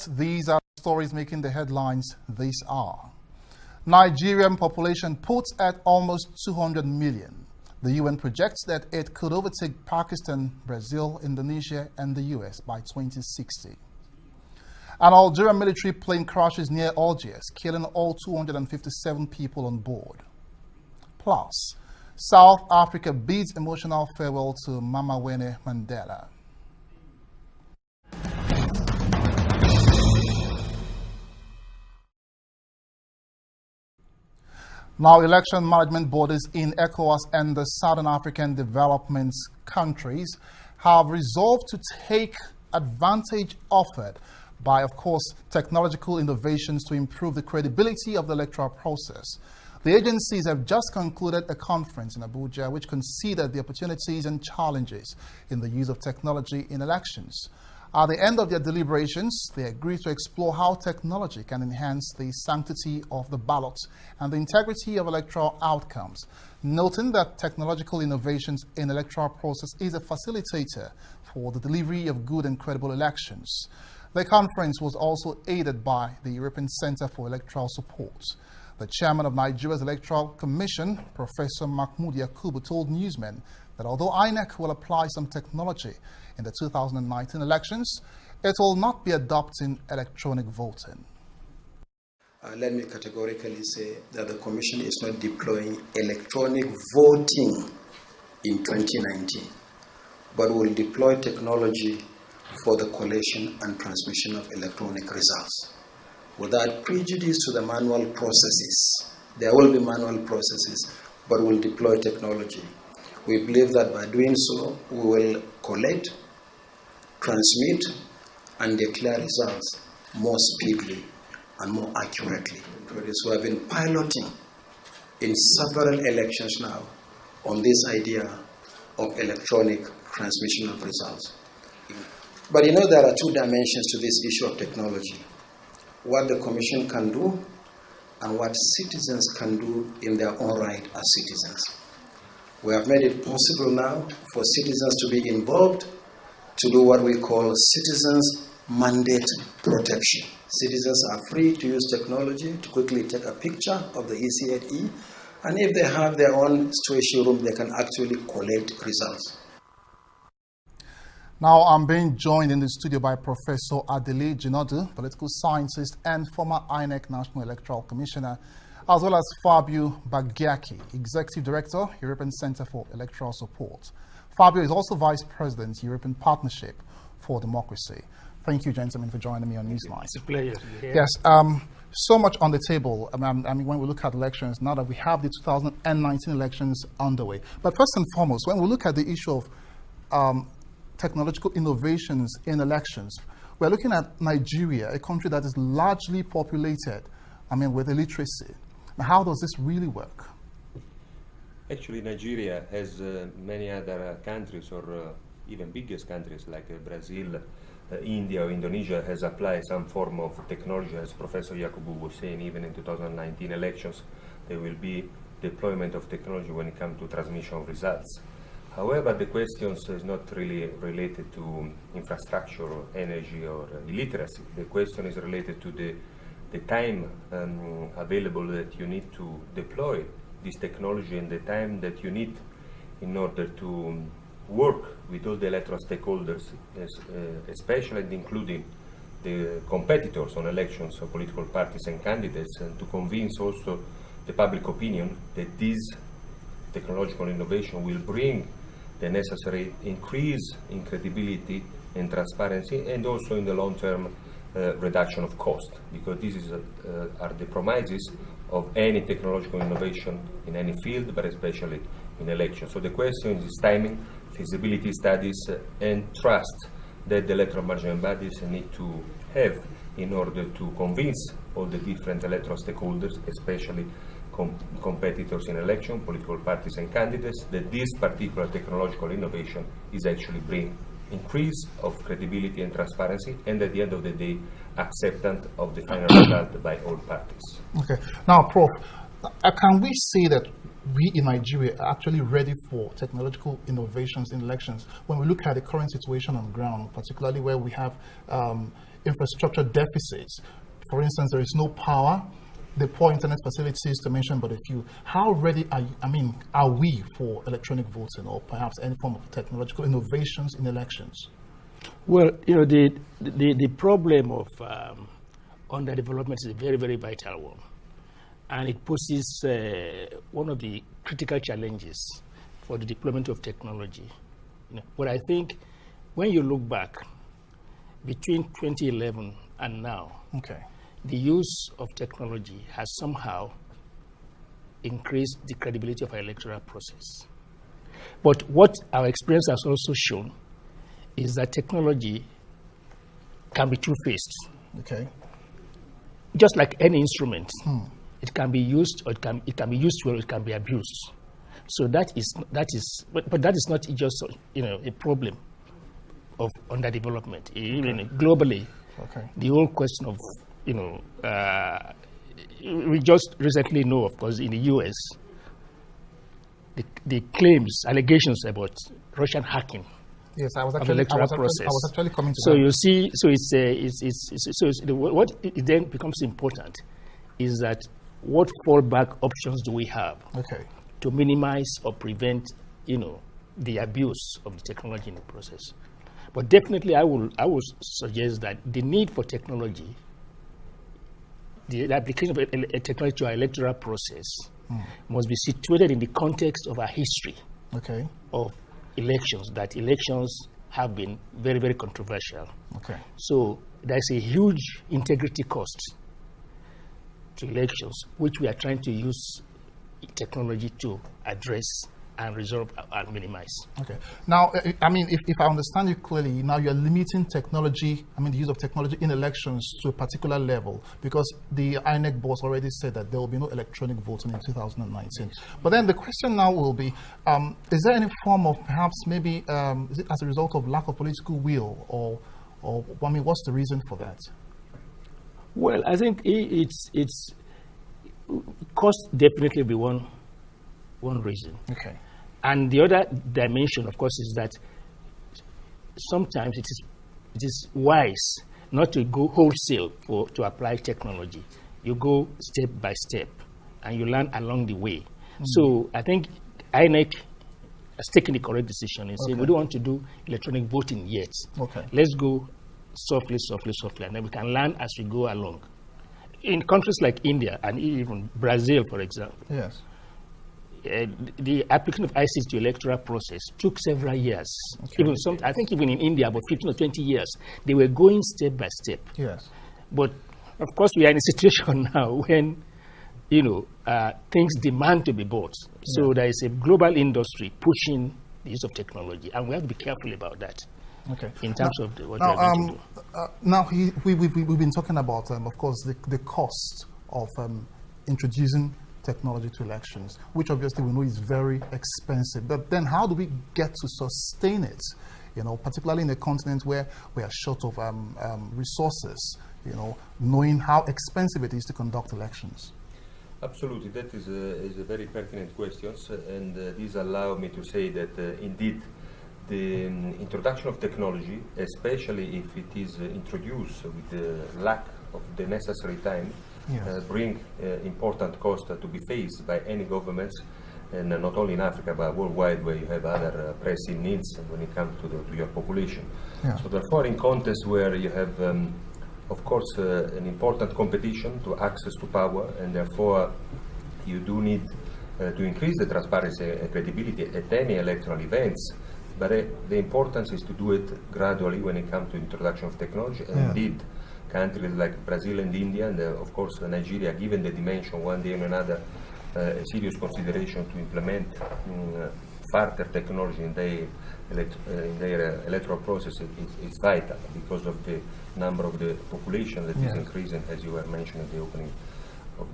these are stories making the headlines this hour. Nigerian population puts at almost 200 million. The UN projects that it could overtake Pakistan, Brazil, Indonesia, and the US by 2060. An Algerian military plane crashes near Algiers, killing all 257 people on board. Plus, South Africa bids emotional farewell to Mama Winnie Mandela. Now, election management bodies in ECOWAS and the Southern African development countries have resolved to take advantage offered by, of course, technological innovations to improve the credibility of the electoral process. The agencies have just concluded a conference in Abuja which considered the opportunities and challenges in the use of technology in elections. At the end of their deliberations, they agreed to explore how technology can enhance the sanctity of the ballot and the integrity of electoral outcomes, noting that technological innovations in the electoral process is a facilitator for the delivery of good and credible elections. The conference was also aided by the European Center for Electoral Support. The chairman of Nigeria's Electoral Commission, Professor Mahmoud Yakubu, told newsmen that although INEC will apply some technology in the 2019 elections, it will not be adopting electronic voting. Let me categorically say that the Commission is not deploying electronic voting in 2019, but will deploy technology for the collation and transmission of electronic results. Without prejudice to the manual processes, there will be manual processes, but we'll deploy technology. We believe that by doing so, we will collect, transmit, and declare results more speedily and more accurately. So we have been piloting in several elections now on this idea of electronic transmission of results. But there are two dimensions to this issue of technology. What the Commission can do and what citizens can do in their own right as citizens. We have made it possible now for citizens to be involved to do what we call citizens' mandate protection. Citizens are free to use technology to quickly take a picture of the ECAE, and if they have their own situation room, they can actually collect results. Now, I'm being joined in the studio by Professor Adele Jinodu, political scientist and former INEC National Electoral Commissioner, as well as Fabio Bagiaki, Executive Director, European Center for Electoral Support. Fabio is also Vice President, European Partnership for Democracy. Thank you, gentlemen, for joining me on Newsline. It's a pleasure. Yes, so much on the table. I mean, when we look at elections, now that we have the 2019 elections underway. But first and foremost, when we look at the issue of technological innovations in elections, we're looking at Nigeria, a country that is largely populated, with illiteracy. Now, how does this really work? Actually, Nigeria, has many other countries, or even biggest countries like Brazil, India, or Indonesia, has applied some form of technology. As Professor Yakubu was saying, even in 2019 elections, there will be deployment of technology when it comes to transmission of results. However, the question is not really related to infrastructure, or energy, or illiteracy. The question is related to the time available that you need to deploy this technology and the time that you need in order to work with all the electoral stakeholders, especially and including the competitors on elections, so political parties and candidates, and to convince also the public opinion that this technological innovation will bring the necessary increase in credibility and transparency, and also in the long-term reduction of cost, because this are the promises of any technological innovation in any field, but especially in elections. So the question is timing, feasibility studies, and trust that the electoral management bodies need to have in order to convince all the different electoral stakeholders, especially competitors in election, political parties and candidates, that this particular technological innovation is actually bringing increase of credibility and transparency, and at the end of the day, acceptance of the final result by all parties. Okay. Now, Prof, can we say that we in Nigeria are actually ready for technological innovations in elections when we look at the current situation on the ground, particularly where we have infrastructure deficits. For instance, there is no power, the poor internet facilities, to mention but a few. How ready are we for electronic voting, or perhaps any form of technological innovations in elections? Well, the problem of underdevelopment is a very, very vital one, and it poses one of the critical challenges for the deployment of technology. But I think when you look back between 2011 and now, the use of technology has somehow increased the credibility of our electoral process. But what our experience has also shown is that technology can be two-faced. Just like any instrument, it can be used, or it can be used well, it can be abused. So but that is not just a problem of underdevelopment. Even globally, the whole question of we just recently know, of course, in the U.S. the claims, allegations about Russian hacking. Yes, I was actually coming to so that. You see, what it then becomes important is that what fallback options do we have to minimize or prevent, the abuse of the technology in the process. But definitely, I would suggest that the need for technology, the application of technology to our electoral process, must be situated in the context of our history of elections, that elections have been very, very controversial. So there's a huge integrity cost to elections, which we are trying to use technology to address and resolve and minimize. Now, if I understand you clearly, now you're limiting technology, the use of technology in elections to a particular level, because the INEC boss already said that there will be no electronic voting in 2019. But then the question now will be, is there any form of perhaps maybe, is it as a result of lack of political will, or what's the reason for that? Well, I think it's cost definitely be one reason. And the other dimension, of course, is that sometimes it is wise not to go wholesale to apply technology. You go step by step, and you learn along the way. So I think INEC has taken the correct decision in saying we don't want to do electronic voting yet. Let's go softly, and then we can learn as we go along. In countries like India and even Brazil, for example, the application of ICT to electoral process took several years. I think even in India, about 15 or 20 years, they were going step by step. But of course, we are in a situation now when things demand to be bought. So there is a global industry pushing the use of technology, and we have to be careful about that. In terms of what we are going to do. Now, we've been talking about, of course, the cost of introducing technology to elections, which obviously we know is very expensive. But then how do we get to sustain it, particularly in a continent where we are short of resources, knowing how expensive it is to conduct elections? Absolutely, that is a very pertinent question, and these allow me to say that indeed the introduction of technology, especially if it is introduced with the lack of the necessary time, bring important costs to be faced by any governments, and not only in Africa but worldwide, where you have other pressing needs when it comes to your population. So therefore, in context where you have, of course, an important competition to access to power, and therefore you do need to increase the transparency and credibility at any electoral events. But the importance is to do it gradually when it comes to introduction of technology. And indeed, countries like Brazil and India, and of course Nigeria, given the dimension one day or another, a serious consideration to implement further technology in their electoral process is vital, because of the number of the population that is increasing, as you were mentioning at the opening of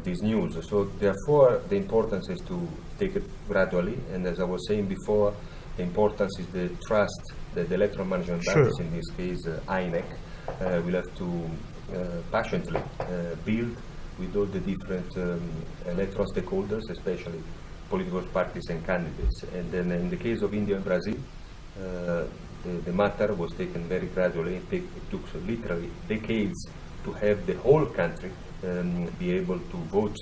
this news. So therefore, the importance is to take it gradually, and as I was saying before, the importance is the trust that the electoral management bodies, in this case INEC, will have to patiently build with all the different electoral stakeholders, especially political parties and candidates. And then in the case of India and Brazil, the matter was taken very gradually. It took literally decades to have the whole country be able to vote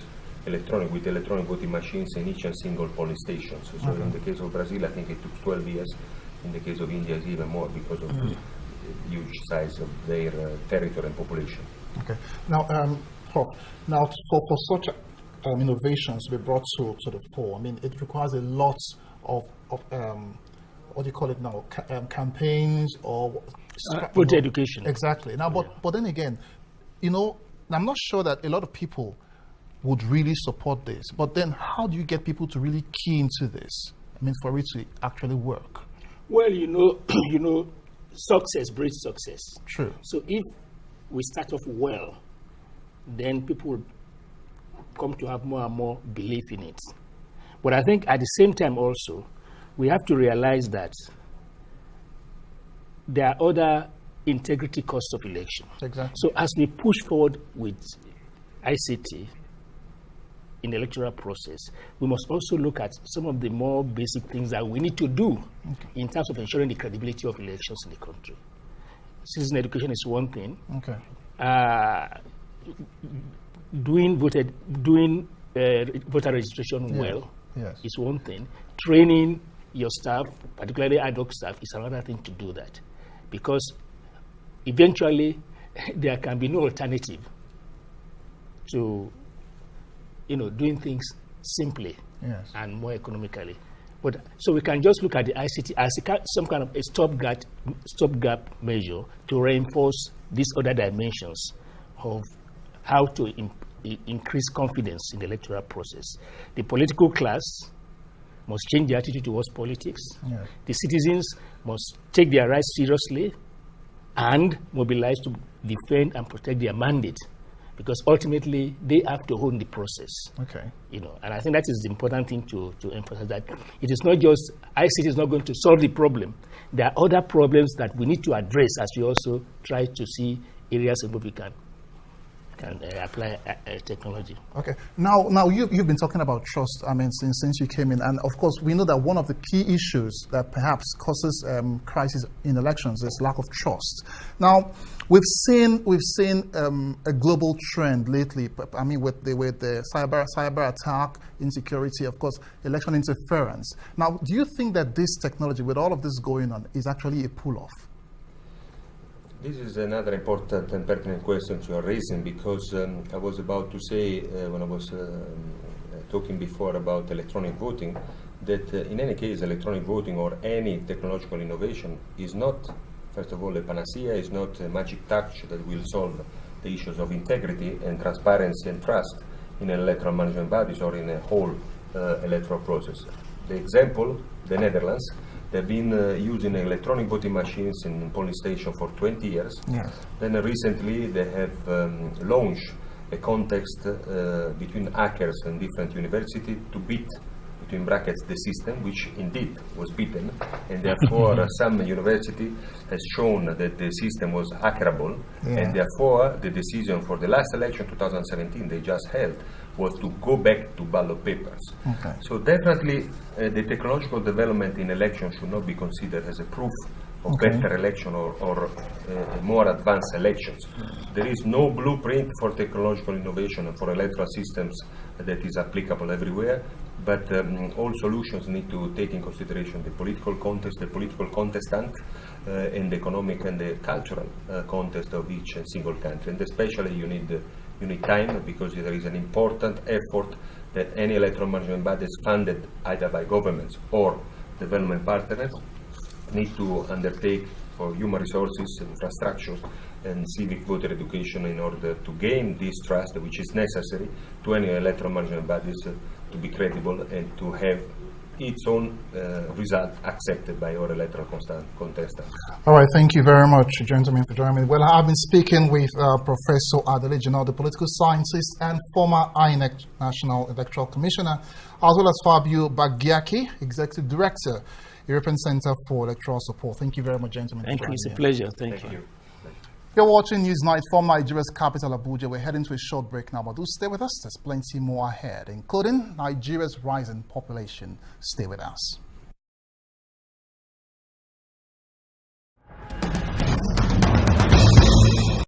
with electronic voting machines in each and single polling station. So in the case of Brazil, I think it took 12 years. In the case of India, it's even more because of the huge size of their territory and population. Okay. Now, for such innovations to be brought to the fore, I mean, it requires a lot of what do you call it now? Campaigns or voter education. Exactly. Now, but then again, I'm not sure that a lot of people would really support this. But then, how do you get people to really key into this? I mean, for it to actually work. Well, success breeds success. True. So if we start off well, then people will come to have more and more belief in it. But I think at the same time also, we have to realize that there are other integrity costs of election. Exactly. So as we push forward with ICT in the electoral process, we must also look at some of the more basic things that we need to do in terms of ensuring the credibility of elections in the country. Citizen education is one thing. Okay. Doing voter registration well is one thing. Training your staff, particularly ad hoc staff, is another thing to do that, because eventually there can be no alternative to doing things simply and more economically. But so we can just look at the ICT as some kind of a stopgap measure to reinforce these other dimensions of how to increase confidence in the electoral process. The political class must change their attitude towards politics. Yes. The citizens must take their rights seriously and mobilize to defend and protect their mandate, because ultimately they have to own the process. Okay. And I think that is the important thing to emphasize, that it is not just ICT is not going to solve the problem. There are other problems that we need to address as we also try to see areas in which we can apply technology. Okay. Now you've been talking about trust. I mean, since you came in, and of course we know that one of the key issues that perhaps causes crisis in elections is lack of trust. Now, we've seen a global trend lately. I mean, with the cyber attack, insecurity, of course, election interference. Now, do you think that this technology, with all of this going on, is actually a pull-off? This is another important and pertinent question you are raising, because I was about to say when I was talking before about electronic voting, that in any case electronic voting or any technological innovation is not, first of all, a panacea, is not a magic touch that will solve the issues of integrity and transparency and trust in electoral management bodies or in a whole electoral process. The example, the Netherlands, they've been using electronic voting machines in polling stations for 20 years. Yes. Then recently they have launched a contest between hackers and different universities to beat, between brackets, the system, which indeed was beaten, and therefore some university has shown that the system was hackerable, and therefore the decision for the last election, 2017, they just held, was to go back to ballot papers. Okay. So definitely the technological development in elections should not be considered as a proof of better election or more advanced elections. There is no blueprint for technological innovation and for electoral systems that is applicable everywhere, but all solutions need to take in consideration the political context, the political contestant, and the economic and the cultural context of each single country. And especially you need time, because there is an important effort that any electoral management body is funded either by governments or development partners need to undertake for human resources, infrastructures, and civic voter education in order to gain this trust, which is necessary to any electoral management bodies to be credible and to have its own result accepted by our electoral contestants. All right, thank you very much, gentlemen, for joining me. Well, I've been speaking with Professor Adele Janot, the political scientist and former INEC National Electoral Commissioner, as well as Fabio Bagiaki, Executive Director, European Center for Electoral Support. Thank you very much, gentlemen. Thank you. It's a pleasure. Thank you. You're watching Newsnight from Nigeria's capital, Abuja. We're heading to a short break now, but do stay with us. There's plenty more ahead, including Nigeria's rising population. Stay with us.